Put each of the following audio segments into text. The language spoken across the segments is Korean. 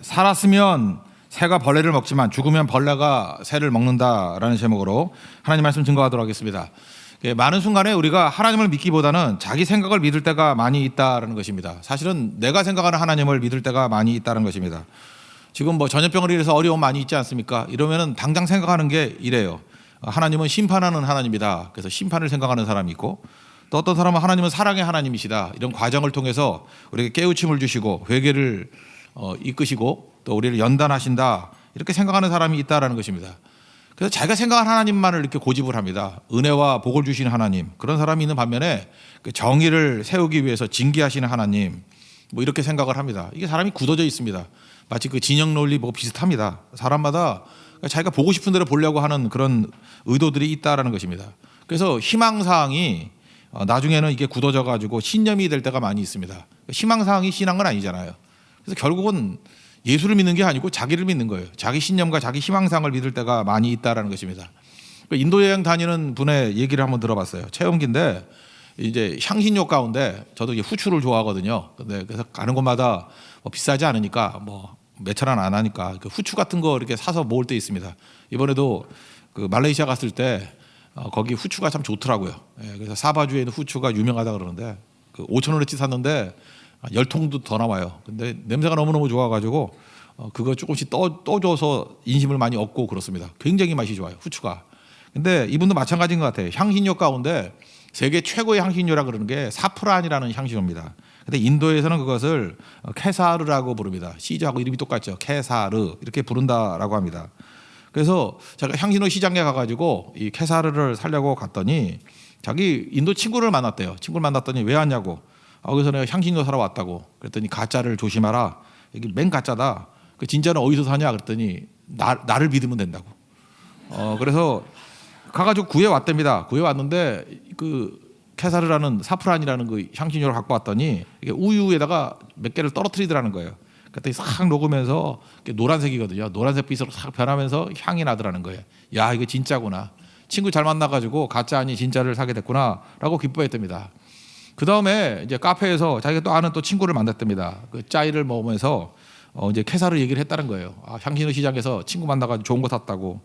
살았으면 새가 벌레를 먹지만 죽으면 벌레가 새를 먹는다라는 제목으로 하나님 말씀 증거하도록 하겠습니다. 많은 순간에 우리가 하나님을 믿기보다는 자기 생각을 믿을 때가 많이 있다는 것입니다. 사실은 내가 생각하는 하나님을 믿을 때가 많이 있다는 것입니다. 지금 뭐 전염병을 인해서 어려움 많이 있지 않습니까? 이러면은 당장 생각하는 게 이래요. 하나님은 심판하는 하나님이다. 그래서 심판을 생각하는 사람이 있고, 또 어떤 사람은 하나님은 사랑의 하나님이시다. 이런 과정을 통해서 우리에게 깨우침을 주시고 회개를 이끄시고 또 우리를 연단하신다. 이렇게 생각하는 사람이 있다라는 것입니다. 그래서 자기가 생각한 하나님만을 이렇게 고집을 합니다. 은혜와 복을 주시는 하나님, 그런 사람이 있는 반면에 정의를 세우기 위해서 징계하시는 하나님, 뭐 이렇게 생각을 합니다. 이게 사람이 굳어져 있습니다. 마치 그 진영 논리 뭐 비슷합니다. 사람마다 자기가 보고 싶은 대로 보려고 하는 그런 의도들이 있다라는 것입니다. 그래서 희망사항이 나중에는 이게 굳어져 가지고 신념이 될 때가 많이 있습니다. 희망사항이 신앙은 아니잖아요. 그래서 결국은 예수를 믿는 게 아니고 자기를 믿는 거예요. 자기 신념과 자기 희망상을 믿을 때가 많이 있다라는 것입니다. 인도 여행 다니는 분의 얘기를 한번 들어봤어요. 체험기인데 이제 향신료 가운데 저도 이제 후추를 좋아하거든요. 근데 그래서 가는 곳마다 뭐 비싸지 않으니까 뭐 몇천 원 안 하니까 그 후추 같은 거 이렇게 사서 먹을 때 있습니다. 이번에도 그 말레이시아 갔을 때 거기 후추가 참 좋더라고요. 그래서 사바주에 있는 후추가 유명하다 그러는데 그 5,000원어치 샀는데 10통도 더 나와요. 근데 냄새가 너무너무 좋아가지고 그거 조금씩 떠줘서 인심을 많이 얻고 그렇습니다. 굉장히 맛이 좋아요, 후추가. 근데 이분도 마찬가지인 것 같아요. 향신료 가운데 세계 최고의 향신료라 그러는 게 사프란이라는 향신료입니다. 근데 인도에서는 그것을 케사르라고 부릅니다. 시즈하고 이름이 똑같죠. 케사르 이렇게 부른다라고 합니다. 그래서 제가 향신료 시장에 가가지고 이 케사르를 사려고 갔더니 자기 인도 친구를 만났대요. 친구를 만났더니 왜 왔냐고. 그래서 내가 향신료 사러 왔다고. 그랬더니 가짜를 조심하라. 이게 맨 가짜다. 그 진짜는 어디서 사냐 그랬더니 나를 믿으면 된다고. 그래서 가가지고 구해 왔답니다. 구해 왔는데 그 케사르라는 사프란이라는 그 향신료를 갖고 왔더니 이게 우유에다가 몇 개를 떨어뜨리더라는 거예요. 그랬더니 싹 녹으면서 노란색이거든요. 노란색 빛으로 싹 변하면서 향이 나더라는 거예요. 야, 이거 진짜구나. 친구 잘 만나가지고 가짜 아니 진짜를 사게 됐구나라고 기뻐했답니다. 그 다음에 이제 카페에서 자기가 또 아는 또 친구를 만났답니다. 그 짜이를 먹으면서 이제 케사르 얘기를 했다는 거예요. 향신료 시장에서 친구 만나가지고 좋은 거 샀다고.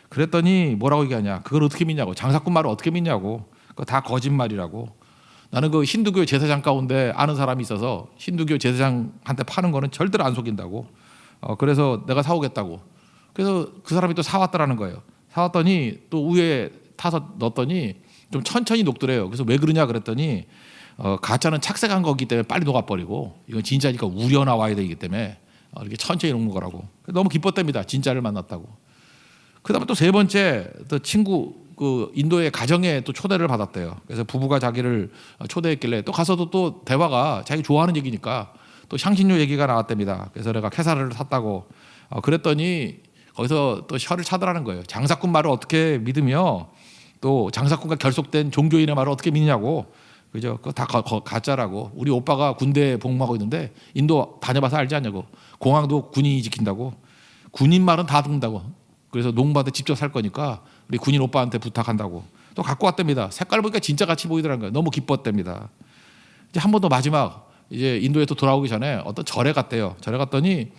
그랬더니 뭐라고 얘기하냐? 그걸 어떻게 믿냐고. 장사꾼 말을 어떻게 믿냐고. 그거 다 거짓말이라고. 나는 그 힌두교 제사장 가운데 아는 사람이 있어서 힌두교 제사장한테 파는 거는 절대로 안 속인다고. 그래서 내가 사오겠다고. 그래서 그 사람이 또 사왔다라는 거예요. 사왔더니 또 우유에 타서 넣었더니 좀 천천히 녹더래요. 그래서 왜 그러냐 그랬더니 가짜는 착색한 거기 때문에 빨리 녹아버리고 이건 진짜니까 우려 나와야 되기 때문에 이렇게 천천히 녹는 거라고. 너무 기뻤답니다. 진짜를 만났다고. 그다음에 또 세 번째 또 친구 그 인도의 가정에 또 초대를 받았대요. 그래서 부부가 자기를 초대했길래 또 가서도 또 대화가 자기 좋아하는 얘기니까 또 향신료 얘기가 나왔답니다. 그래서 내가 케사르를 샀다고. 그랬더니 거기서 또 혀를 차더라는 거예요. 장사꾼 말을 어떻게 믿으며 또 장사꾼과 결속된 종교인의 말을 어떻게 믿냐고. 그죠? 그거 다 가짜라고. 우리 오빠가 군대에 복무하고 있는데 인도 다녀봐서 알지 않냐고. 공항도 군인이 지킨다고. 군인 말은 다 듣는다고. 그래서 농부한테 직접 살 거니까 우리 군인 오빠한테 부탁한다고. 또 갖고 왔답니다. 색깔 보니까 진짜 같이 보이더라는 거예요. 너무 기뻤답니다. 이제 한 번 더 마지막 이제 인도에 또 돌아오기 전에 어떤 절에 갔대요. 절에 갔더니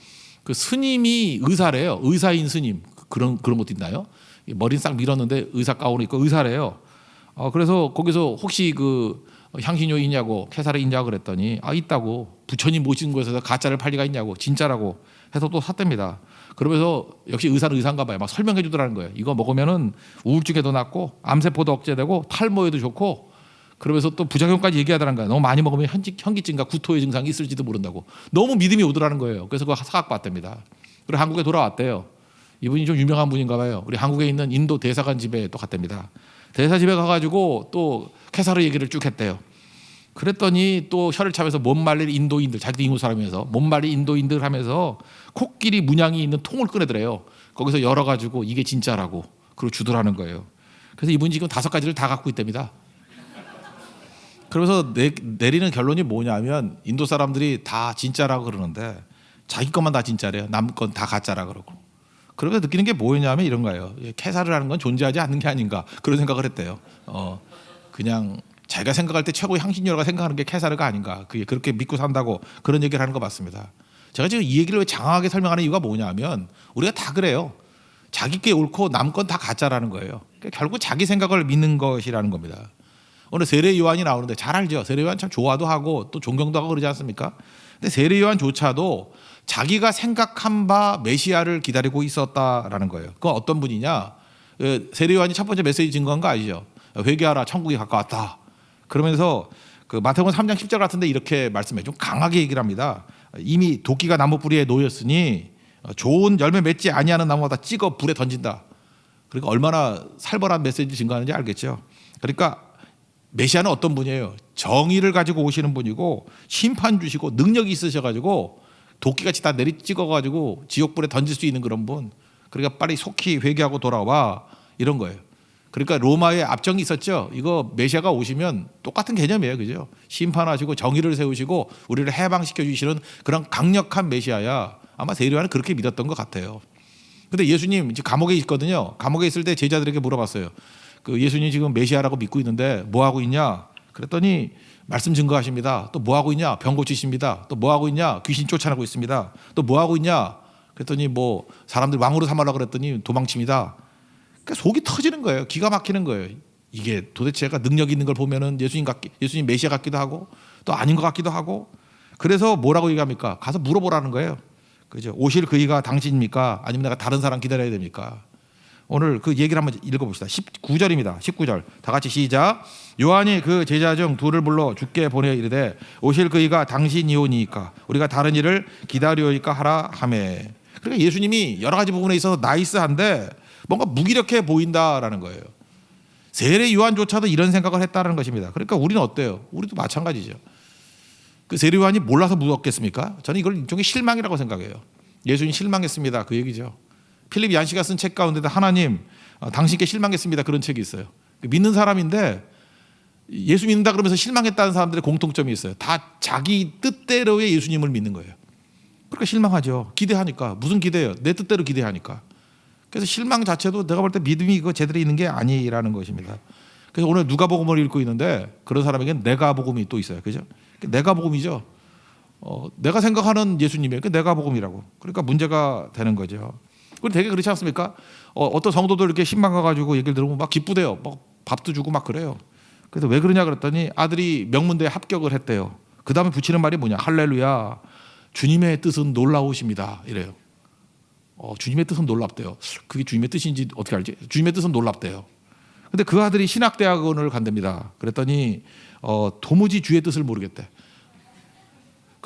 그 스님이 의사래요. 의사인 스님. 그런 것도 있나요? 머리 싹 밀었는데 의사 가운을 입고 의사래요. 그래서 거기서 혹시 그 향신료 있냐고 케사르 있냐고 그랬더니 있다고. 부처님 모시는 곳에서 가짜를 팔 리가 있냐고. 진짜라고 해서 또 샀답니다. 그러면서 역시 의사는 의사인가 봐요. 막 설명해 주더라는 거예요. 이거 먹으면은 우울증에도 낫고 암세포도 억제되고 탈모에도 좋고. 그러면서 또 부작용까지 얘기하더라는 거예요. 너무 많이 먹으면 현기증과 구토의 증상이 있을지도 모른다고. 너무 믿음이 오더라는 거예요. 그래서 그거 사갖고 왔답니다. 그리고 한국에 돌아왔대요. 이분이 좀 유명한 분인가 봐요. 우리 한국에 있는 인도 대사관 집에 또 갔답니다. 대사 집에 가가지고 또 케사르 얘기를 쭉 했대요. 그랬더니 또 혀를 차면서 못 말릴 인도인들, 자기도 인도 사람이면서 못 말릴 인도인들 하면서 코끼리 문양이 있는 통을 꺼내더래요. 거기서 열어가지고 이게 진짜라고 그리고 주더라는 거예요. 그래서 이분이 지금 5가지를 다 갖고 있답니다. 그러면서 내리는 결론이 뭐냐면 인도 사람들이 다 진짜라고 그러는데 자기 것만 다 진짜래요. 남 건 다 가짜라 그러고. 그러면서 느끼는 게 뭐냐면 이런 거예요. 케사르라는 건 존재하지 않는 게 아닌가 그런 생각을 했대요. 그냥 자기가 생각할 때 최고의 향신료라고 생각하는 게 케사르가 아닌가. 그게 그렇게 믿고 산다고 그런 얘기를 하는 거 맞습니다. 제가 지금 이 얘기를 왜 장황하게 설명하는 이유가 뭐냐면 우리가 다 그래요. 자기 게 옳고 남 건 다 가짜라는 거예요. 그러니까 결국 자기 생각을 믿는 것이라는 겁니다. 오늘 세례 요한이 나오는데 잘 알죠. 세례 요한 참 좋아도 하고 또 존경도 하고 그러지 않습니까? 근데 세례 요한조차도 자기가 생각한 바 메시아를 기다리고 있었다라는 거예요. 그건 어떤 분이냐? 세례 요한이 첫 번째 메시지 증거한 거 아시죠? 회개하라, 천국이 가까웠다. 그러면서 그 마태복음 3장 10절 같은데 이렇게 말씀해 좀 강하게 얘기를 합니다. 이미 도끼가 나무 뿌리에 놓였으니 좋은 열매 맺지 아니하는 나무마다 찍어 불에 던진다. 그러니까 얼마나 살벌한 메시지 증거하는지 알겠죠. 그러니까 메시아는 어떤 분이에요? 정의를 가지고 오시는 분이고 심판 주시고 능력이 있으셔가지고 도끼같이 다 내리 찍어가지고 지옥불에 던질 수 있는 그런 분. 그러니까 빨리 속히 회개하고 돌아와 이런 거예요. 그러니까 로마에 압정이 있었죠. 이거 메시아가 오시면 똑같은 개념이에요, 그죠? 심판하시고 정의를 세우시고 우리를 해방시켜 주시는 그런 강력한 메시아야. 아마 세례 요한은 그렇게 믿었던 것 같아요. 근데 예수님 이제 감옥에 있거든요. 감옥에 있을 때 제자들에게 물어봤어요. 그 예수님 지금 메시아라고 믿고 있는데 뭐 하고 있냐? 그랬더니 말씀 증거하십니다. 또 뭐 하고 있냐? 병 고치십니다. 또 뭐 하고 있냐? 귀신 쫓아내고 있습니다. 또 뭐 하고 있냐? 그랬더니 뭐 사람들 왕으로 삼으려고 그랬더니 도망칩니다. 그러니까 속이 터지는 거예요. 기가 막히는 거예요. 이게 도대체가 능력 있는 걸 보면은 예수님 메시아 같기도 하고 또 아닌 것 같기도 하고. 그래서 뭐라고 얘기합니까? 가서 물어보라는 거예요. 그죠? 오실 그이가 당신입니까? 아니면 내가 다른 사람 기다려야 됩니까? 오늘 그 얘기를 한번 읽어봅시다. 19절입니다. 19절 다 같이 시작. 요한이 그 제자 중 둘을 불러 주께 보내 이르되 오실 그이가 당신이오니까 우리가 다른 일을 기다려이까 하라 하매. 그러니까 예수님이 여러 가지 부분에 있어서 나이스한데 뭔가 무기력해 보인다라는 거예요. 세례 요한조차도 이런 생각을 했다는 것입니다. 그러니까 우리는 어때요? 우리도 마찬가지죠. 그 세례 요한이 몰라서 무섭겠습니까? 저는 이걸 일종의 실망이라고 생각해요. 예수님 실망했습니다. 그 얘기죠. 필립 얀시가 쓴 책 가운데도 하나님 당신께 실망했습니다. 그런 책이 있어요. 믿는 사람인데 예수 믿는다 그러면서 실망했다는 사람들의 공통점이 있어요. 다 자기 뜻대로의 예수님을 믿는 거예요. 그러니까 실망하죠. 기대하니까. 무슨 기대예요? 내 뜻대로 기대하니까. 그래서 실망 자체도 내가 볼 때 믿음이 이거 제대로 있는 게 아니라는 것입니다. 그래서 오늘 누가복음을 읽고 있는데 그런 사람에게는 내가복음이 또 있어요. 그죠? 내가복음이죠. 내가 생각하는 예수님이에요. 내가복음이라고. 그러니까 문제가 되는 거죠. 그리고 되게 그렇지 않습니까? 어떤 성도들 이렇게 신방 가가지고 얘기를 들으면 막 기쁘대요. 막 밥도 주고 막 그래요. 그래서 왜 그러냐 그랬더니 아들이 명문대에 합격을 했대요. 그 다음에 붙이는 말이 뭐냐? 할렐루야. 주님의 뜻은 놀라우십니다. 이래요. 주님의 뜻은 놀랍대요. 그게 주님의 뜻인지 어떻게 알지? 주님의 뜻은 놀랍대요. 근데 그 아들이 신학대학원을 간답니다. 그랬더니 도무지 주의 뜻을 모르겠대.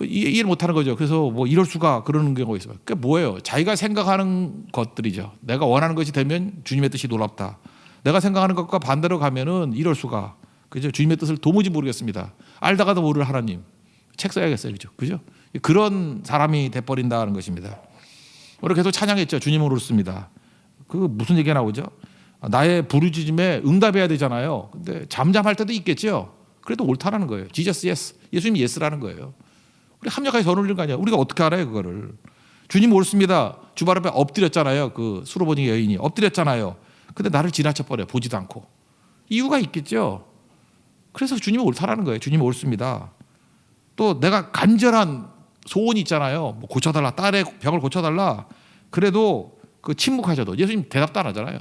이해를 못하는 거죠. 그래서 뭐 이럴 수가 그러는 경우가 있어요. 그게 뭐예요? 자기가 생각하는 것들이죠. 내가 원하는 것이 되면 주님의 뜻이 놀랍다. 내가 생각하는 것과 반대로 가면은 이럴 수가. 그죠? 주님의 뜻을 도무지 모르겠습니다. 알다가도 모를 하나님. 책 써야겠어요. 그죠? 그죠? 그런 사람이 돼버린다는 것입니다. 오늘 계속 찬양했죠. 주님을 옳습니다. 그 무슨 얘기가 나오죠? 나의 부르짖음에 응답해야 되잖아요. 근데 잠잠할 때도 있겠죠. 그래도 옳다라는 거예요. Jesus yes. 예수님이 예스라는 거예요. 우리 합력하게 전 올린 거 아니야. 우리가 어떻게 알아요 그거를. 주님 옳습니다. 주발 앞에 엎드렸잖아요. 그 수로보니 여인이 엎드렸잖아요. 근데 나를 지나쳐버려. 보지도 않고. 이유가 있겠죠. 그래서 주님이 옳다라는 거예요. 주님이 옳습니다. 또 내가 간절한 소원이 있잖아요. 뭐 고쳐달라. 딸의 병을 고쳐달라. 그래도 그 침묵하셔도 예수님 대답도 안 하잖아요.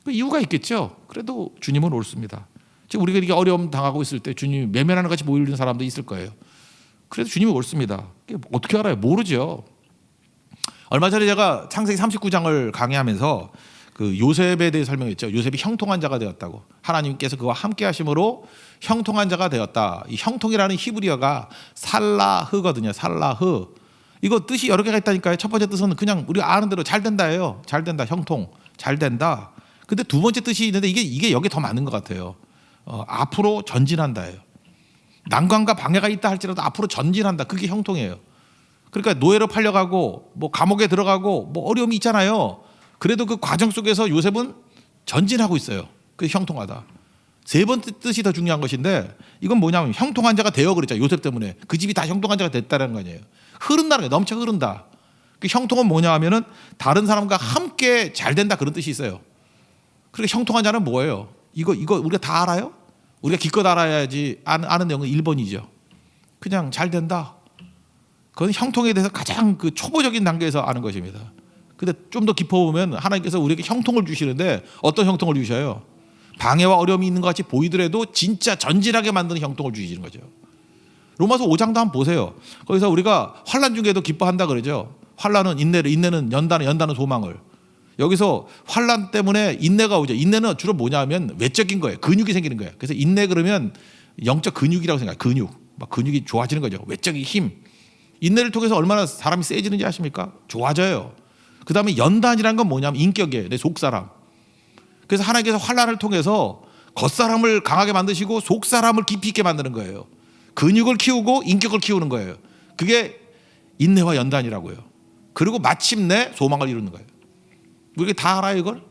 그 이유가 있겠죠. 그래도 주님은 옳습니다. 지금 우리가 이렇게 어려움 당하고 있을 때 주님이 매면하는 같이 모이는 사람도 있을 거예요. 그래도 주님이 옳습니다. 어떻게 알아요? 모르죠. 얼마 전에 제가 창세기 39장을 강의하면서 그 요셉에 대해 설명했죠. 요셉이 형통한 자가 되었다고. 하나님께서 그와 함께 하심으로 형통한 자가 되었다. 이 형통이라는 히브리어가 살라흐거든요. 살라흐. 이거 뜻이 여러 개가 있다니까요. 첫 번째 뜻은 그냥 우리가 아는 대로 잘 된다예요. 잘 된다. 형통. 잘 된다. 근데 두 번째 뜻이 있는데 이게 여기 더 맞는 것 같아요. 앞으로 전진한다예요. 난관과 방해가 있다 할지라도 앞으로 전진한다. 그게 형통이에요. 그러니까 노예로 팔려가고 뭐 감옥에 들어가고 뭐 어려움이 있잖아요. 그래도 그 과정 속에서 요셉은 전진하고 있어요. 그게 형통하다. 세 번째 뜻이 더 중요한 것인데 이건 뭐냐면 형통한 자가 되어 그랬죠. 요셉 때문에 그 집이 다 형통한 자가 됐다는 거 아니에요. 흐른다는 거예요. 넘쳐 흐른다. 그 형통은 뭐냐 하면은 다른 사람과 함께 잘 된다 그런 뜻이 있어요. 그러니까 형통한 자는 뭐예요? 이거 우리가 다 알아요? 우리가 기껏 알아야지 아는 내용은 1번이죠. 그냥 잘 된다. 그건 형통에 대해서 가장 그 초보적인 단계에서 아는 것입니다. 근데 좀 더 깊어 보면 하나님께서 우리에게 형통을 주시는데 어떤 형통을 주셔요? 방해와 어려움이 있는 것 같이 보이더라도 진짜 전진하게 만드는 형통을 주시는 거죠. 로마서 5장도 한번 보세요. 거기서 우리가 환난 중에도 기뻐한다 그러죠. 환난은 인내를, 인내는 연단은 소망을. 여기서 환난 때문에 인내가 오죠. 인내는 주로 뭐냐면 외적인 거예요. 근육이 생기는 거예요. 그래서 인내 그러면 영적 근육이라고 생각해요. 근육. 막 근육이 좋아지는 거죠. 외적인 힘. 인내를 통해서 얼마나 사람이 세지는지 아십니까? 좋아져요. 그 다음에 연단이란 건 뭐냐면 인격이에요. 내 속사람. 그래서 하나님께서 환난을 통해서 겉사람을 강하게 만드시고 속사람을 깊이 있게 만드는 거예요. 근육을 키우고 인격을 키우는 거예요. 그게 인내와 연단이라고요. 그리고 마침내 소망을 이루는 거예요. 우리가 다 알아요 이걸?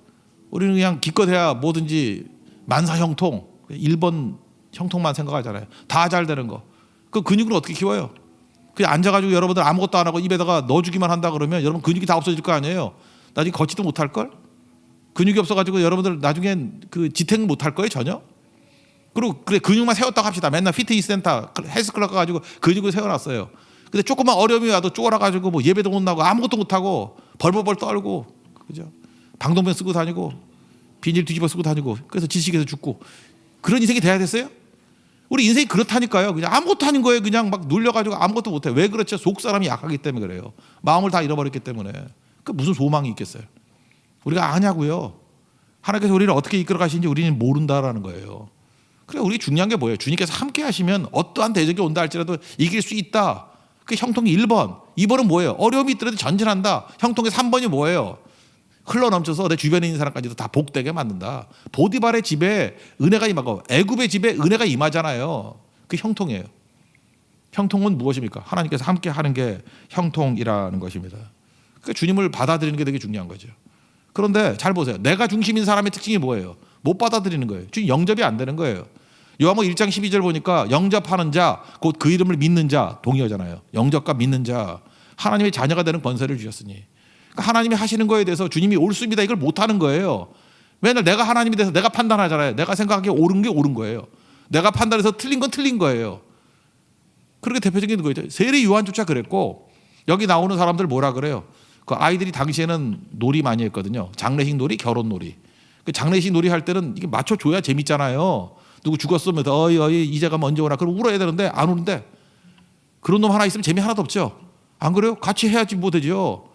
우리는 그냥 기껏해야 뭐든지 만사형통 1번 형통만 생각하잖아요. 다 잘 되는 거. 그 근육은 어떻게 키워요? 그냥 앉아가지고 여러분들 아무것도 안 하고 입에다가 넣어주기만 한다 그러면 여러분 근육이 다 없어질 거 아니에요. 나중에 걷지도 못할걸? 근육이 없어가지고 여러분들 나중엔 그 지탱 못할 거예요 전혀. 그리고 그래 근육만 세웠다고 합시다. 맨날 피트니스 센터 헬스클럽 가가지고 근육을 세워놨어요. 근데 조금만 어려움이 와도 쫄아가지고 뭐 예배도 못 나고 아무것도 못하고 벌벌벌 떨고 그죠? 방독면 쓰고 다니고 비닐 뒤집어 쓰고 다니고 그래서 질식해서 죽고 그런 인생이 돼야 됐어요? 우리 인생이 그렇다니까요. 그냥 아무것도 아닌 거예요. 그냥 막 눌려가지고 아무것도 못해. 왜 그렇죠? 속 사람이 약하기 때문에 그래요. 마음을 다 잃어버렸기 때문에. 그 무슨 소망이 있겠어요? 우리가 아냐고요. 하나님께서 우리를 어떻게 이끌어 가시는지 우리는 모른다라는 거예요. 그래 우리 중요한 게 뭐예요? 주님께서 함께 하시면 어떠한 대적이 온다 할지라도 이길 수 있다. 그 형통이 1번. 2번은 뭐예요? 어려움이 있더라도 전진한다. 형통의 3번이 뭐예요? 흘러넘쳐서 내 주변에 있는 사람까지도 다 복되게 만든다. 보디발의 집에 은혜가 임하고 애굽의 집에 은혜가 임하잖아요. 그 형통이에요. 형통은 무엇입니까? 하나님께서 함께 하는 게 형통이라는 것입니다. 그러니까 주님을 받아들이는 게 되게 중요한 거죠. 그런데 잘 보세요. 내가 중심인 사람의 특징이 뭐예요? 못 받아들이는 거예요. 주님 영접이 안 되는 거예요. 요한복음 1장 12절 보니까 영접하는 자, 곧 그 이름을 믿는 자 동의어잖아요. 영접과 믿는 자, 하나님의 자녀가 되는 권세를 주셨으니 하나님이 하시는 거에 대해서 주님이 옳습니다 이걸 못하는 거예요. 맨날 내가 하나님이 돼서 내가 판단하잖아요. 내가 생각하기에 옳은 게 옳은 거예요. 내가 판단해서 틀린 건 틀린 거예요. 그렇게 대표적인 거죠. 세례 요한조차 그랬고 여기 나오는 사람들 뭐라 그래요? 그 아이들이 당시에는 놀이 많이 했거든요. 장례식 놀이, 결혼 놀이. 그 장례식 놀이 할 때는 이게 맞춰줘야 재밌잖아요. 누구 죽었으면 어이 이제가 먼저 오나 그럼 울어야 되는데 안 우는데 그런 놈 하나 있으면 재미 하나도 없죠. 안 그래요? 같이 해야지 뭐 되죠.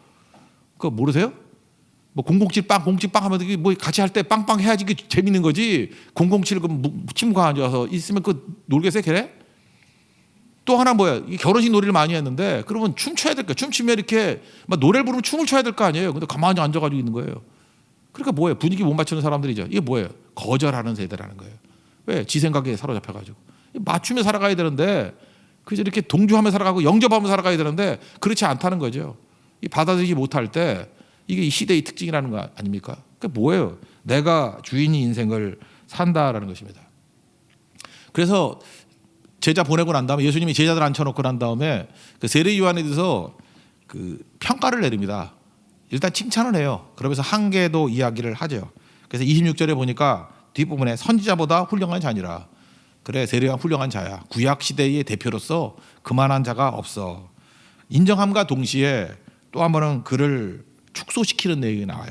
그거 모르세요? 뭐 007 빵, 007 빵 하면 뭐 같이 할 때 빵빵 해야지 그게 재밌는 거지. 007 그 친구가 앉아서 있으면 그 놀겠어요, 걔네? 또 하나 뭐야? 결혼식 놀이를 많이 했는데 그러면 춤춰야 될 거야. 춤추면 이렇게 막 노래를 부르면 춤을 춰야 될 거 아니에요. 근데 가만히 앉아가지고 있는 거예요. 그러니까 뭐예요? 분위기 못 맞추는 사람들이죠. 이게 뭐예요? 거절하는 세대라는 거예요. 왜? 지 생각에 사로잡혀가지고 맞추며 살아가야 되는데 그저 이렇게 동조하며 살아가고 영접하며 살아가야 되는데 그렇지 않다는 거죠. 이 받아들이지 못할 때 이게 이 시대의 특징이라는 거 아닙니까? 그게 뭐예요? 내가 주인이 인생을 산다라는 것입니다. 그래서 제자 보내고 난 다음에 예수님이 제자들 앉혀놓고 난 다음에 그 세례 요한에 대해서 그 평가를 내립니다. 일단 칭찬을 해요. 그러면서 한계도 이야기를 하죠. 그래서 26절에 보니까 뒷부분에 선지자보다 훌륭한 자니라. 그래 세례 요한 훌륭한 자야. 구약 시대의 대표로서 그만한 자가 없어. 인정함과 동시에 또 한 번은 그를 축소시키는 내용이 나와요.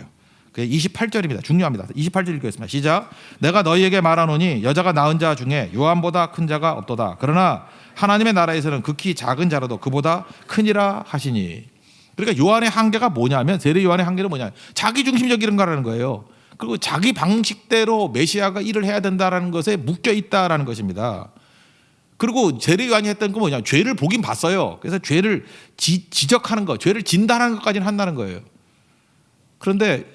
28절입니다. 중요합니다. 28절 읽겠습니다. 시작. 내가 너희에게 말하노니 여자가 낳은 자 중에 요한보다 큰 자가 없도다. 그러나 하나님의 나라에서는 극히 작은 자라도 그보다 크니라 하시니. 그러니까 요한의 한계가 뭐냐면 세례 요한의 한계는 뭐냐? 자기 중심적인 거라는 거예요. 그리고 자기 방식대로 메시아가 일을 해야 된다는 것에 묶여 있다라는 것입니다. 그리고 세례 요한이 했던 건 뭐냐? 죄를 보긴 봤어요. 그래서 죄를 지적하는 것, 죄를 진단하는 것까지는 한다는 거예요. 그런데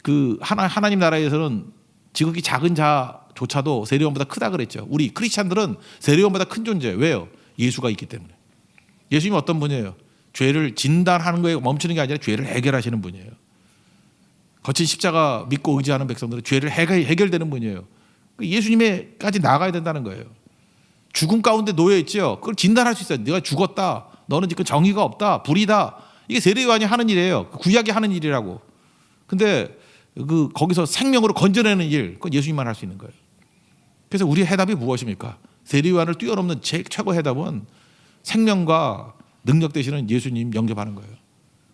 그 하나님 나라에서는 지극히 작은 자조차도 세례 요한보다 크다 그랬죠. 우리 크리스찬들은 세례 요한보다 큰 존재. 왜요? 예수가 있기 때문에. 예수님이 어떤 분이에요? 죄를 진단하는 거에 멈추는 게 아니라 죄를 해결하시는 분이에요. 거친 십자가 믿고 의지하는 백성들은 죄를 해결되는 분이에요. 예수님에까지 나아가야 된다는 거예요. 죽음 가운데 놓여 있죠. 그걸 진단할 수 있어요. 네가 죽었다. 너는 지금 정의가 없다. 불이다. 이게 세례 요한이 하는 일이에요. 구약이 하는 일이라고. 근데 거기서 생명으로 건져내는 일, 그건 예수님만 할 수 있는 거예요. 그래서 우리의 해답이 무엇입니까? 세례 요한을 뛰어넘는 최고 해답은 생명과 능력 되시는 예수님 영접하는 거예요.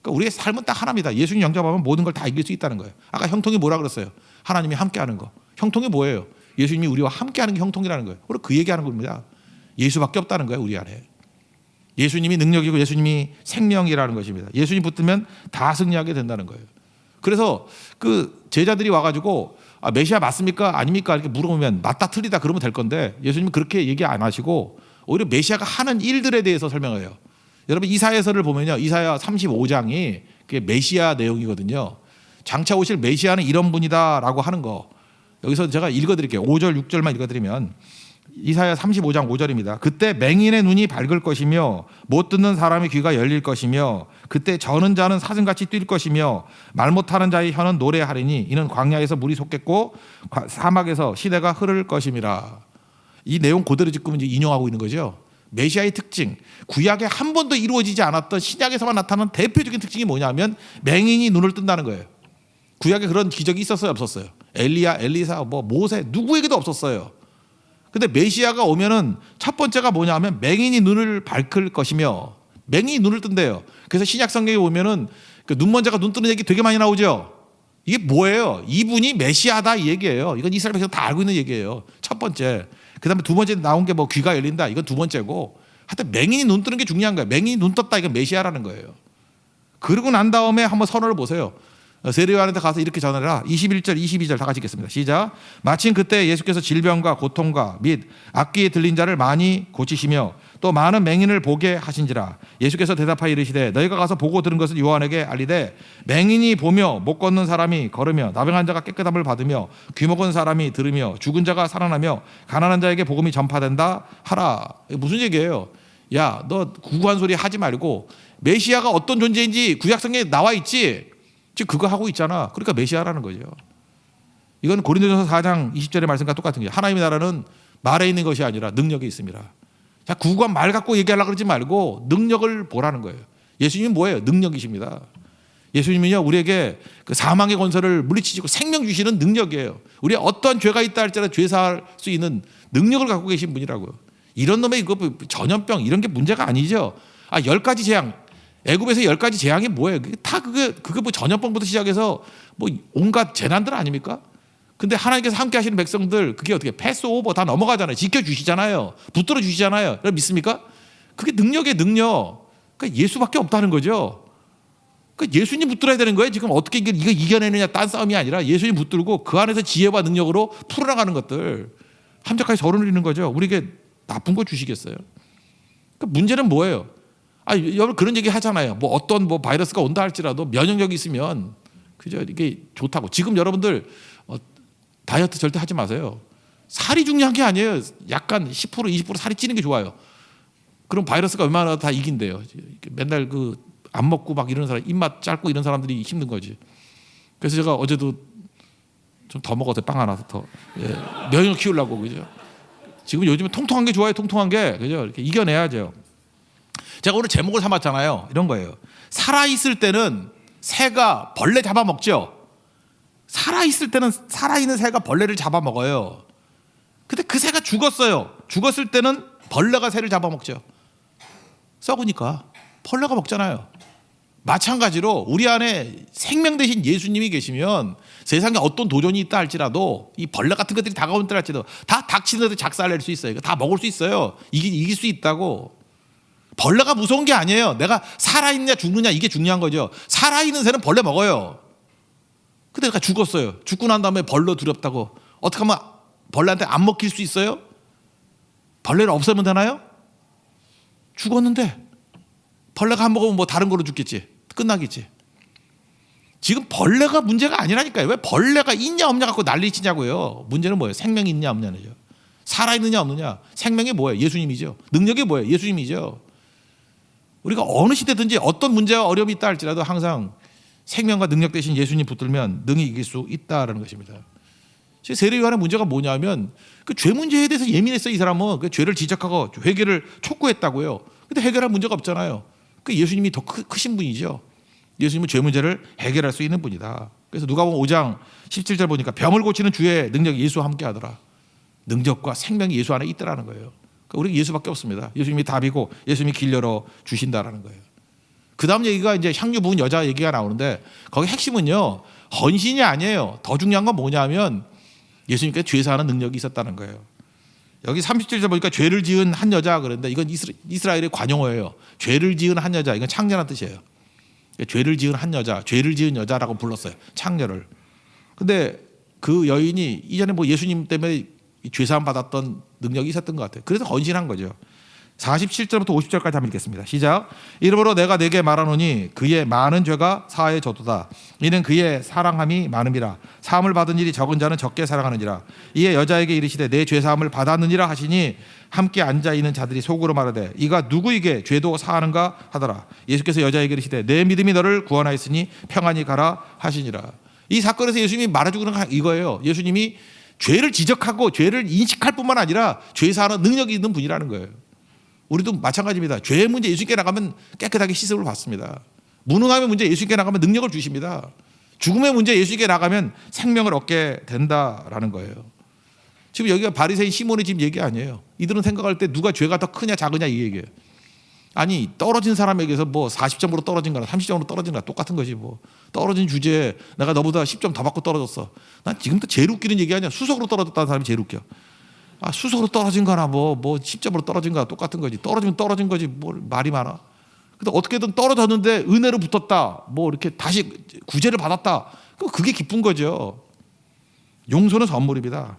그러니까 우리의 삶은 딱 하나입니다. 예수님 영접하면 모든 걸 다 이길 수 있다는 거예요. 아까 형통이 뭐라 그랬어요? 하나님이 함께하는 거. 형통이 뭐예요? 예수님이 우리와 함께하는 게 형통이라는 거예요. 우리 그 얘기하는 겁니다. 예수밖에 없다는 거예요, 우리 안에. 예수님이 능력이고 예수님이 생명이라는 것입니다. 예수님 붙들면 다 승리하게 된다는 거예요. 그래서 그 제자들이 와가지고 메시아 맞습니까? 아닙니까? 이렇게 물어보면 맞다 틀리다 그러면 될 건데 예수님은 그렇게 얘기 안 하시고 오히려 메시아가 하는 일들에 대해서 설명해요. 여러분 이사야서를 보면요, 이사야 35장이 그게 메시아 내용이거든요. 장차 오실 메시아는 이런 분이다라고 하는 거. 여기서 제가 읽어드릴게요. 5절 6절만 읽어드리면 이사야 35장 5절입니다. 그때 맹인의 눈이 밝을 것이며 못 듣는 사람의 귀가 열릴 것이며 그때 저는 자는 사슴같이 뛸 것이며 말 못하는 자의 혀는 노래하리니 이는 광야에서 물이 솟겠고 사막에서 시대가 흐를 것임이라. 이 내용 그대로 지금 이제 인용하고 있는 거죠. 메시아의 특징, 구약에 한 번도 이루어지지 않았던 신약에서만 나타나는 대표적인 특징이 뭐냐면 맹인이 눈을 뜬다는 거예요. 구약에 그런 기적이 있었어요, 없었어요? 엘리야, 엘리사, 모세 누구에게도 없었어요. 근데 메시아가 오면은 첫 번째가 뭐냐면 맹인이 눈을 밝힐 것이며 맹인이 눈을 뜬대요. 그래서 신약 성경에 보면은 그 눈먼자가 눈 뜨는 얘기 되게 많이 나오죠. 이게 뭐예요? 이분이 메시아다 이 얘기예요. 이건 이스라엘 백성 다 알고 있는 얘기예요. 첫 번째. 그다음에 두 번째 나온 게 뭐 귀가 열린다. 이건 두 번째고. 하여튼 맹인이 눈 뜨는 게 중요한 거예요. 맹인이 눈 떴다. 이건 메시아라는 거예요. 그러고 난 다음에 한번 선언을 보세요. 세례요한한테 가서 이렇게 전하라. 21절 22절 다 같이 읽겠습니다. 시작. 마침 그때 예수께서 질병과 고통과 및 악귀에 들린 자를 많이 고치시며 또 많은 맹인을 보게 하신지라. 예수께서 대답하여 이르시되 너희가 가서 보고 들은 것을 요한에게 알리되 맹인이 보며 못 걷는 사람이 걸으며 나병한 자가 깨끗함을 받으며 귀먹은 사람이 들으며 죽은 자가 살아나며 가난한 자에게 복음이 전파된다 하라. 무슨 얘기예요? 야, 너 구구한 소리 하지 말고 메시아가 어떤 존재인지 구약 성경에 나와 있지. 지금 그거 하고 있잖아. 그러니까 메시아라는 거죠. 이건 고린도전서 4장 20절의 말씀과 똑같은 거예요. 하나님의 나라는 말에 있는 것이 아니라 능력에 있습니다. 자, 구구한 말 갖고 얘기하려고 그러지 말고 능력을 보라는 거예요. 예수님은 뭐예요? 능력이십니다. 예수님은요, 우리에게 그 사망의 권세를 물리치시고 생명 주시는 능력이에요. 우리가 어떠한 죄가 있다 할지라도 죄 사할 수 있는 능력을 갖고 계신 분이라고요. 이런 놈의 이거 전염병 이런 게 문제가 아니죠. 10가지 재앙. 애굽에서 10가지 재앙이 뭐예요? 그게 뭐 전염병부터 시작해서 뭐 온갖 재난들 아닙니까? 근데 하나님께서 함께 하시는 백성들 그게 어떻게 패스오버 다 넘어가잖아요. 지켜주시잖아요. 붙들어 주시잖아요. 믿습니까? 그게 능력의 능력. 그러니까 예수밖에 없다는 거죠. 그러니까 예수님 붙들어야 되는 거예요. 지금 어떻게 이거 이겨내느냐 딴 싸움이 아니라 예수님 붙들고 그 안에서 지혜와 능력으로 풀어나가는 것들 함정까지 서로 누리는 거죠. 우리에게 나쁜 거 주시겠어요? 그러니까 문제는 뭐예요? 여러분 그런 얘기 하잖아요. 뭐 어떤 뭐 바이러스가 온다 할지라도 면역력이 있으면 그죠? 이게 좋다고. 지금 여러분들 다이어트 절대 하지 마세요. 살이 중요한 게 아니에요. 약간 10% 20% 살이 찌는 게 좋아요. 그럼 바이러스가 웬만하면 다 이긴대요. 맨날 그 안 먹고 막 이런 사람 입맛 짧고 이런 사람들이 힘든 거지. 그래서 제가 어제도 좀 더 먹었어요. 빵 하나 더. 예. 면역 키우려고 그죠? 지금 요즘에 통통한 게 좋아요. 통통한 게 그죠? 이렇게 이겨내야죠. 제가 오늘 제목을 삼았잖아요. 이런 거예요. 살아있을 때는 새가 벌레 잡아먹죠. 살아있을 때는 살아있는 새가 벌레를 잡아먹어요. 근데 그 새가 죽었어요. 죽었을 때는 벌레가 새를 잡아먹죠. 썩으니까 벌레가 먹잖아요. 마찬가지로 우리 안에 생명 되신 예수님이 계시면 세상에 어떤 도전이 있다 할지라도 이 벌레 같은 것들이 다가온다 할지라도 다 닥치는 데 작살낼 수 있어요. 다 먹을 수 있어요. 이길 수 있다고. 벌레가 무서운 게 아니에요. 내가 살아있느냐 죽느냐 이게 중요한 거죠. 살아있는 새는 벌레 먹어요. 근데 내가 죽었어요. 죽고 난 다음에 벌레 두렵다고. 어떻게 하면 벌레한테 안 먹힐 수 있어요? 벌레를 없애면 되나요? 죽었는데 벌레가 안 먹으면 뭐 다른 거로 죽겠지. 끝나겠지. 지금 벌레가 문제가 아니라니까요. 왜 벌레가 있냐 없냐 갖고 난리치냐고요. 문제는 뭐예요? 생명이 있냐 없냐죠. 살아있느냐 없느냐. 생명이 뭐예요? 예수님이죠. 능력이 뭐예요? 예수님이죠. 우리가 어느 시대든지 어떤 문제와 어려움이 있다 할지라도 항상 생명과 능력 대신 예수님 붙들면 능히 이길 수 있다라는 것입니다. 세례요한의 문제가 뭐냐면 그 죄 문제에 대해서 예민했어요. 이 사람은 그 죄를 지적하고 회개를 촉구했다고요. 근데 해결할 문제가 없잖아요. 그 예수님이 더 크신 분이죠. 예수님은 죄 문제를 해결할 수 있는 분이다. 그래서 누가복음 5장 17절 보니까 병을 고치는 주의 능력이 예수와 함께 하더라. 능력과 생명이 예수 안에 있더라는 거예요. 우리 예수밖에 없습니다. 예수님이 답이고 예수님이 길 열어 주신다라는 거예요. 그 다음 얘기가 이제 향유 부은 여자 얘기가 나오는데 거기 핵심은요, 헌신이 아니에요. 더 중요한 건 뭐냐면 예수님께 죄 사하는 능력이 있었다는 거예요. 여기 37절 보니까 죄를 지은 한 여자 그런데 이건 이스라엘의 관용어예요. 죄를 지은 한 여자, 이건 창녀란 뜻이에요. 죄를 지은 한 여자, 죄를 지은 여자라고 불렀어요. 창녀를. 근데 그 여인이 이전에 뭐 예수님 때문에 죄사함 받았던 능력이 있었던 것 같아요. 그래서 헌신한 거죠. 47절부터 50절까지 한번 읽겠습니다. 시작. 이러므로 내가 네게 말하노니 그의 많은 죄가 사하여졌도다. 이는 그의 사랑함이 많음이라. 사함을 받은 일이 적은 자는 적게 사랑하느니라. 이에 여자에게 이르시되 내 죄사함을 받았느니라 하시니 함께 앉아있는 자들이 속으로 말하되 이가 누구에게 죄도 사하는가 하더라. 예수께서 여자에게 이르시되 내 믿음이 너를 구원하였으니 평안히 가라 하시니라. 이 사건에서 예수님이 말해주는 건 이거예요. 예수님이 죄를 지적하고 죄를 인식할 뿐만 아니라 죄 사하는 능력이 있는 분이라는 거예요. 우리도 마찬가지입니다. 죄의 문제 예수님께 나가면 깨끗하게 씻음을 받습니다. 무능함의 문제 예수님께 나가면 능력을 주십니다. 죽음의 문제 예수님께 나가면 생명을 얻게 된다라는 거예요. 지금 여기가 바리새인 시몬의 집 얘기 아니에요. 이들은 생각할 때 누가 죄가 더 크냐 작으냐 이 얘기예요. 아니 떨어진 사람에게서 뭐 40점으로 떨어진 거나 30점으로 떨어진 거나 똑같은 거지 뭐. 떨어진 주제에 내가 너보다 10점 더 받고 떨어졌어. 난 지금부터 제일 웃기는 얘기 아니야. 수석으로 떨어졌다는 사람이 제일 웃겨. 아, 수석으로 떨어진 거나 뭐 10점으로 떨어진 거나 똑같은 거지. 떨어지면 떨어진 거지. 뭘 말이 많아. 근데 어떻게든 떨어졌는데 은혜로 붙었다. 뭐 이렇게 다시 구제를 받았다. 그게 기쁜 거죠. 용서는 선물입니다.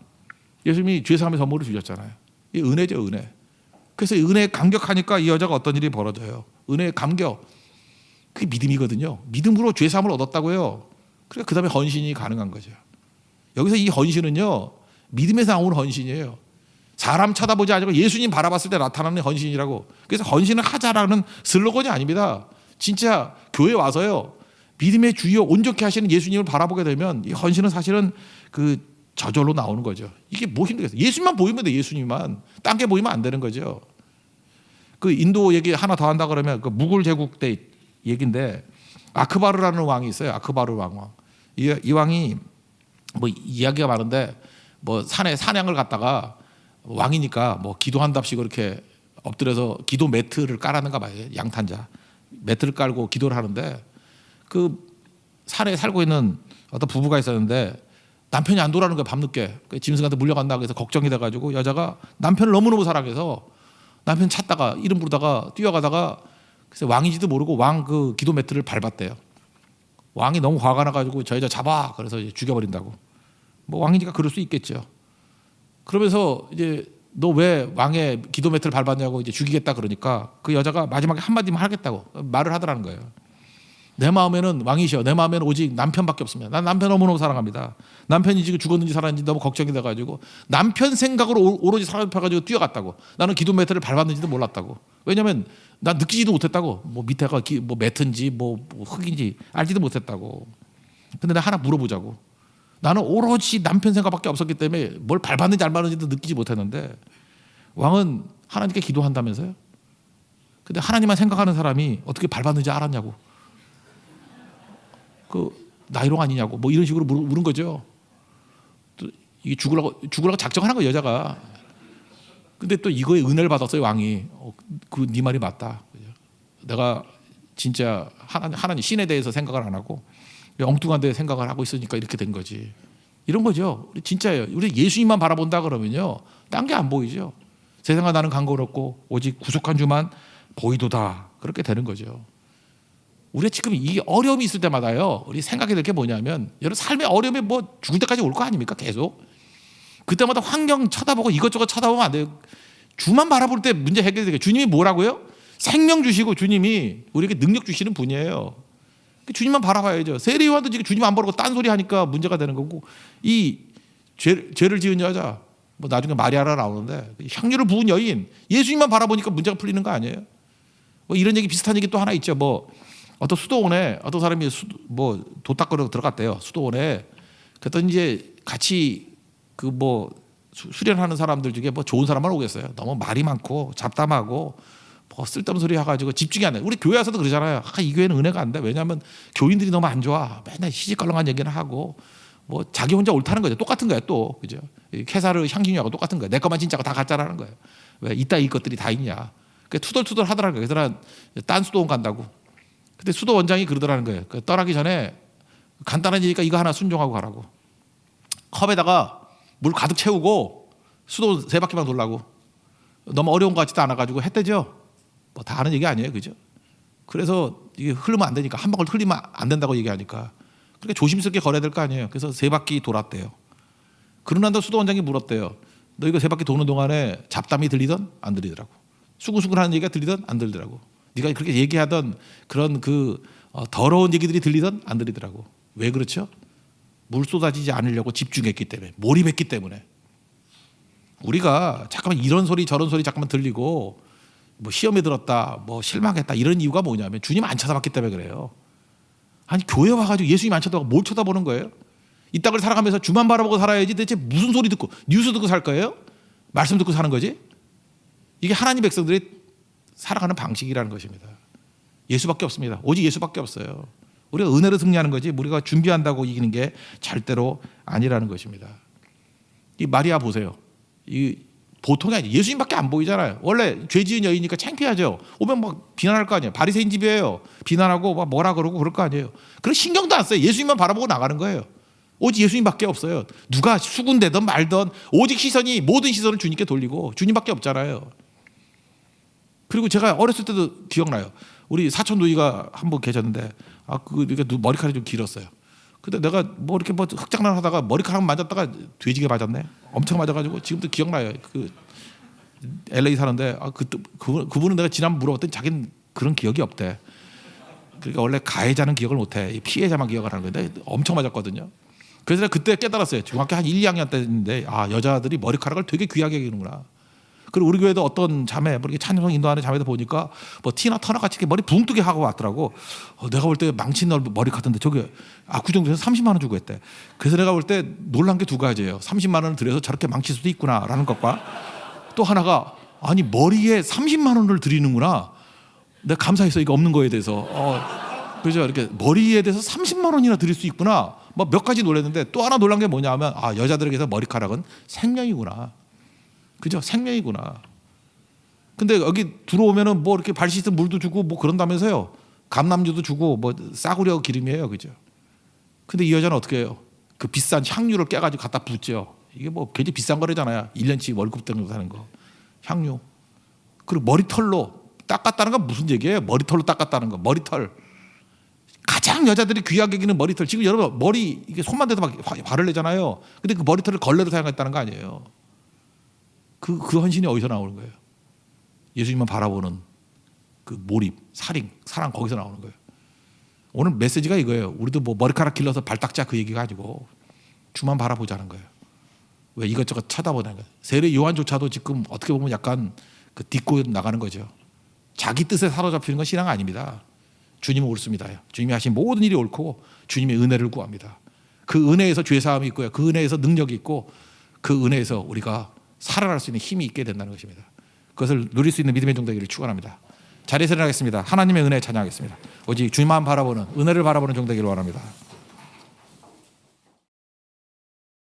예수님이 죄사함의 선물을 주셨잖아요. 이 은혜죠, 은혜. 그래서 은혜에 감격하니까 이 여자가 어떤 일이 벌어져요. 은혜에 감격. 그게 믿음이거든요. 믿음으로 죄사함을 얻었다고요. 그러니까 그 다음에 헌신이 가능한 거죠. 여기서 이 헌신은요, 믿음에서 나오는 헌신이에요. 사람 쳐다보지 않고 예수님 바라봤을 때 나타나는 헌신이라고. 그래서 헌신을 하자라는 슬로건이 아닙니다. 진짜 교회 와서요, 믿음의 주여 온전케 하시는 예수님을 바라보게 되면 이 헌신은 사실은 그 저절로 나오는 거죠. 이게 뭐 힘들겠어요. 예수님만 보이면 돼. 예수님만. 딴 게 보이면 안 되는 거죠. 그 인도 얘기 하나 더 한다 그러면 그 무굴 제국 때 얘기인데 아크바르라는 왕이 있어요. 아크바르 왕. 이 왕이 뭐 이야기가 많은데 뭐 산에 사냥을 갔다가 왕이니까 뭐 기도한답시고 이렇게 엎드려서 기도 매트를 깔았는가 봐요. 양탄자 매트를 깔고 기도를 하는데 그 산에 살고 있는 어떤 부부가 있었는데 남편이 안 돌아오는 거예요. 밤늦게 짐승한테 물려간다 그래서 걱정이 돼가지고 여자가 남편을 너무너무 사랑해서 남편 찾다가 이름 부르다가 뛰어가다가 그래서 왕인지도 모르고 왕 그 기도 매트를 밟았대요. 왕이 너무 화가 나가지고 저 여자 잡아 그래서 이제 죽여버린다고. 뭐 왕이니까 그럴 수 있겠죠. 그러면서 이제 너 왜 왕의 기도 매트를 밟았냐고 이제 죽이겠다 그러니까 그 여자가 마지막에 한마디만 하겠다고 말을 하더라는 거예요. 내 마음에는 왕이셔. 내 마음에는 오직 남편밖에 없습니다. 난 남편 너무너무 사랑합니다. 남편이 지금 죽었는지 살았는지 너무 걱정이 돼가지고 남편 생각으로 오로지 사랑해가지고 뛰어갔다고. 나는 기도 매트를 밟았는지도 몰랐다고. 왜냐하면 난 느끼지도 못했다고. 뭐 밑에가 뭐 매트인지 뭐 흙인지 알지도 못했다고. 근데 내가 하나 물어보자고. 나는 오로지 남편 생각밖에 없었기 때문에 뭘 밟았는지 안 밟았는지도 느끼지 못했는데 왕은 하나님께 기도한다면서요? 근데 하나님만 생각하는 사람이 어떻게 밟았는지 알았냐고. 그 나이롱 아니냐고 뭐 이런 식으로 물은 거죠. 또 이게 죽으라고 작정하는 거예요 여자가. 근데 또 이거에 은혜를 받았어요 왕이. 그 네 말이 맞다. 내가 진짜 하나님 신에 대해서 생각을 안 하고 엉뚱한 데 생각을 하고 있으니까 이렇게 된 거지. 이런 거죠. 우리 진짜예요. 우리 예수님만 바라본다 그러면요 딴 게 안 보이죠. 세상과 나는 관계없고 오직 구속한 주만 보이도다. 그렇게 되는 거죠. 우리가 지금 이 어려움이 있을 때마다요 우리 생각이 될 게 뭐냐면 여러분 삶의 어려움이 뭐 죽을 때까지 올 거 아닙니까 계속. 그때마다 환경 쳐다보고 이것저것 쳐다보면 안 돼요. 주만 바라볼 때 문제 해결이 되게. 주님이 뭐라고요? 생명 주시고 주님이 우리에게 능력 주시는 분이에요. 주님만 바라봐야죠. 세례요한도 지금 주님 안 바라고 딴소리 하니까 문제가 되는 거고 이 죄를 지은 여자 뭐 나중에 마리아라 나오는데 향유를 부은 여인 예수님만 바라보니까 문제가 풀리는 거 아니에요? 뭐 이런 얘기 비슷한 얘기 또 하나 있죠. 뭐 어떤 수도원에 어떤 사람이 뭐 도닦으러 들어갔대요. 수도원에. 그랬더니 이제 같이 그 뭐 수련하는 사람들 중에 뭐 좋은 사람만 오겠어요. 너무 말이 많고 잡담하고 뭐 쓸데없는 소리 해가지고 집중이 안 돼. 우리 교회 와서도 그러잖아요. 이 교회는 은혜가 안 돼. 왜냐하면 교인들이 너무 안 좋아. 맨날 시시껄렁한 얘기를 하고 뭐 자기 혼자 옳다는 거죠. 똑같은 거예요. 또 그죠? 캐사르 향신료하고 똑같은 거예요. 내 것만 진짜고 다 가짜라는 거예요. 왜 이따 이 것들이 다 있냐? 그 투덜투덜 하더라고요. 그래서 딴 수도원 간다고. 근데 수도 원장이 그러더라는 거예요. 떠나기 전에 간단한 일이니까 이거 하나 순종하고 가라고. 컵에다가 물 가득 채우고 수도 3바퀴만 돌라고. 너무 어려운 것 같지도 않아가지고 했대죠. 뭐 다 하는 얘기 아니에요, 그죠? 그래서 이게 흐르면 안 되니까 한 방울 흘리면 안 된다고 얘기하니까 그러니까 조심스럽게 걸어야 될 거 아니에요. 그래서 3바퀴 돌았대요. 그러고 난 다음 수도 원장이 물었대요. 너 이거 3바퀴 도는 동안에 잡담이 들리던 안 들리더라고. 수근수근하는 얘기가 들리던 안 들리더라고. 네가 그렇게 얘기하던 그런 더러운 얘기들이 들리던 안 들리더라고. 왜 그렇죠? 물 쏟아지지 않으려고 집중했기 때문에, 몰입했기 때문에. 우리가 잠깐만 이런 소리 저런 소리 잠깐만 들리고 뭐 시험에 들었다, 뭐 실망했다 이런 이유가 뭐냐면 주님 안 쳐다봤기 때문에 그래요. 아니 교회 와가지고 예수님 안 쳐다보고 뭘 쳐다보는 거예요? 이 땅을 살아가면서 주만 바라보고 살아야지 대체 무슨 소리 듣고 뉴스 듣고 살 거예요? 말씀 듣고 사는 거지? 이게 하나님 백성들이 살아가는 방식이라는 것입니다. 예수밖에 없습니다. 오직 예수밖에 없어요. 우리가 은혜로 승리하는 거지 우리가 준비한다고 이기는 게 절대로 아니라는 것입니다. 이 마리아 보세요. 이 보통이 아니에요. 예수님밖에 안 보이잖아요. 원래 죄 지은 여인이니까 창피하죠. 오면 막 비난할 거 아니에요. 바리새인 집이에요. 비난하고 막 뭐라 그러고 그럴 거 아니에요. 그런 신경도 안 써요. 예수님만 바라보고 나가는 거예요. 오직 예수님밖에 없어요. 누가 수군대든 말든 오직 시선이 모든 시선을 주님께 돌리고 주님밖에 없잖아요. 그리고 제가 어렸을 때도 기억나요. 우리 사촌 누이가 한 분 계셨는데 머리카락이 좀 길었어요. 근데 내가 뭐 이렇게 뭐 흑장난 하다가 머리카락 맞았다가 돼지게 맞았네. 엄청 맞아가지고 지금도 기억나요. 그 LA 사는데 그분은 내가 지난번 물어봤더니 자기는 그런 기억이 없대. 그러니까 원래 가해자는 기억을 못해. 피해자만 기억을 하는 건데 엄청 맞았거든요. 그래서 내가 그때 깨달았어요. 중학교 한 1, 2학년 때인데 여자들이 머리카락을 되게 귀하게 여기는구나. 그리고 우리 교회도 어떤 자매, 뭐 이렇게 찬송 인도하는 자매도 보니까 뭐 티나 터너 같이 이렇게 머리 붕 뜨게 하고 왔더라고. 내가 볼 때 망치 넓은 머리 같은데 저게 압구정도에서 30만 원 주고 했대. 그래서 내가 볼 때 놀란 게 2가지예요. 30만 원을 들여서 저렇게 망칠 수도 있구나라는 것과 또 하나가 아니 머리에 30만 원을 들이는구나. 내가 감사했어. 이거 없는 거에 대해서. 그죠? 이렇게 머리에 대해서 30만 원이나 드릴 수 있구나. 뭐 몇 가지 놀랐는데 또 하나 놀란 게 뭐냐면 여자들에게서 머리카락은 생명이구나. 그죠? 생명이구나. 근데 여기 들어오면은 뭐 이렇게 발 씻은 물도 주고 뭐 그런다면서요. 감람주도 주고 뭐 싸구려 기름이에요. 그죠? 근데 이 여자는 어떻게 해요? 그 비싼 향유를 깨가지고 갖다 붓죠. 이게 뭐 굉장히 비싼 거래잖아요. 1년치 월급 등록 하는 거. 향유. 그리고 머리털로 닦았다는 건 무슨 얘기예요? 머리털로 닦았다는 거. 머리털. 가장 여자들이 귀하게 여기는 머리털. 지금 여러분 머리 이게 손만 대도 막 발을 내잖아요. 근데 그 머리털을 걸레로 사용했다는 거 아니에요. 그 헌신이 어디서 나오는 거예요? 예수님만 바라보는 그 몰입, 사랑 거기서 나오는 거예요. 오늘 메시지가 이거예요. 우리도 뭐 머리카락 길러서 발 닦자 그 얘기가 아니고 주만 바라보자는 거예요. 왜 이것저것 쳐다보는 거예요. 세례 요한조차도 지금 어떻게 보면 약간 딛고 나가는 거죠. 자기 뜻에 사로잡히는 건 신앙 아닙니다. 주님은 옳습니다. 주님이 하신 모든 일이 옳고 주님의 은혜를 구합니다. 그 은혜에서 죄사함이 있고요. 그 은혜에서 능력이 있고 그 은혜에서 우리가 살아날 수 있는 힘이 있게 된다는 것입니다. 그것을 누릴 수 있는 믿음의 종되기를 축원합니다. 자리에서 일어나겠습니다. 하나님의 은혜 찬양하겠습니다. 오직 주님만 바라보는 은혜를 바라보는 종되기를 원합니다.